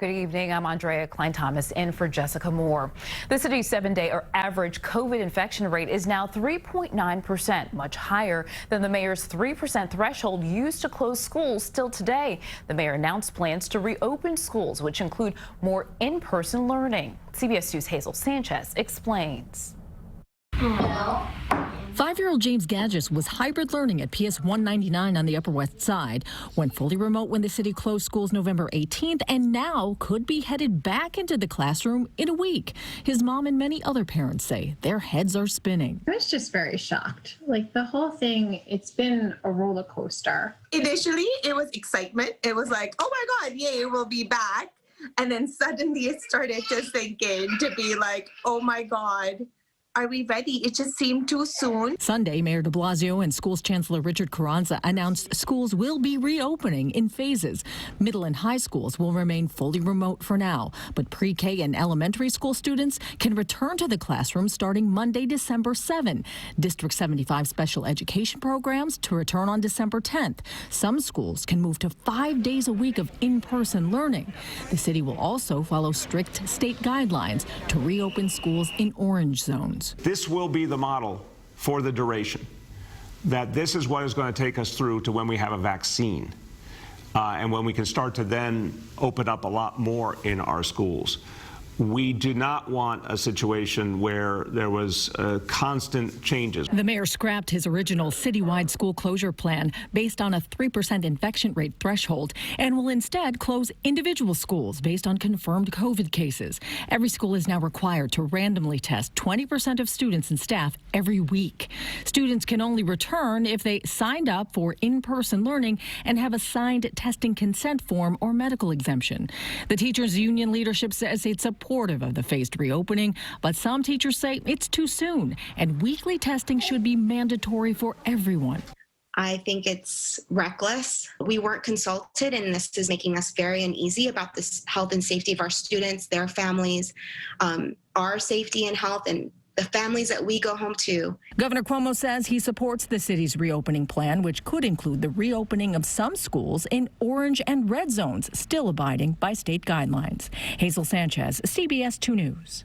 Good evening. I'm Andrea Klein-Thomas in for Jessica Moore. The city's 7-day average COVID infection rate is now 3.9%, much higher than the mayor's 3% threshold used to close schools still today. The mayor announced plans to reopen schools, which include more in-person learning. CBS 2's Hazel Sanchez explains. 5-year-old James Gadgis was hybrid learning at PS 199 on the Upper West Side, went fully remote when the city closed schools November 18th, and now could be headed back into the classroom in a week. His mom and many other parents say their heads are spinning. I was just very shocked. Like the whole thing, it's been a roller coaster. Initially, it was excitement. It was like, oh my God, yay, we'll be back. And then suddenly it started to sink in to be like, oh my God. Are we ready? It just seemed too soon. Sunday, Mayor de Blasio and Schools Chancellor Richard Carranza announced schools will be reopening in phases. Middle and high schools will remain fully remote for now, but pre-K and elementary school students can return to the classroom starting Monday, December 7. District 75 special education programs to return on December 10th. Some schools can move to 5 days a week of in-person learning. The city will also follow strict state guidelines to reopen schools in orange zones. This will be the model for the duration, that this is what is going to take us through to when we have a vaccine and when we can start to then open up a lot more in our schools. We do not want a situation where there was constant changes. The mayor scrapped his original citywide school closure plan based on a 3% infection rate threshold and will instead close individual schools based on confirmed COVID cases. Every school is now required to randomly test 20% of students and staff every week. Students can only return if they signed up for in-person learning and have a signed testing consent form or medical exemption. The teachers' union leadership says it's supportive of the phased reopening, but some teachers say it's too soon and weekly testing should be mandatory for everyone. I think it's reckless. We weren't consulted, and this is making us very uneasy about the health and safety of our students, their families, our safety and health, and the families that we go home to. Governor Cuomo says he supports the city's reopening plan, which could include the reopening of some schools in orange and red zones, still abiding by state guidelines. Hazel Sanchez, CBS 2 News.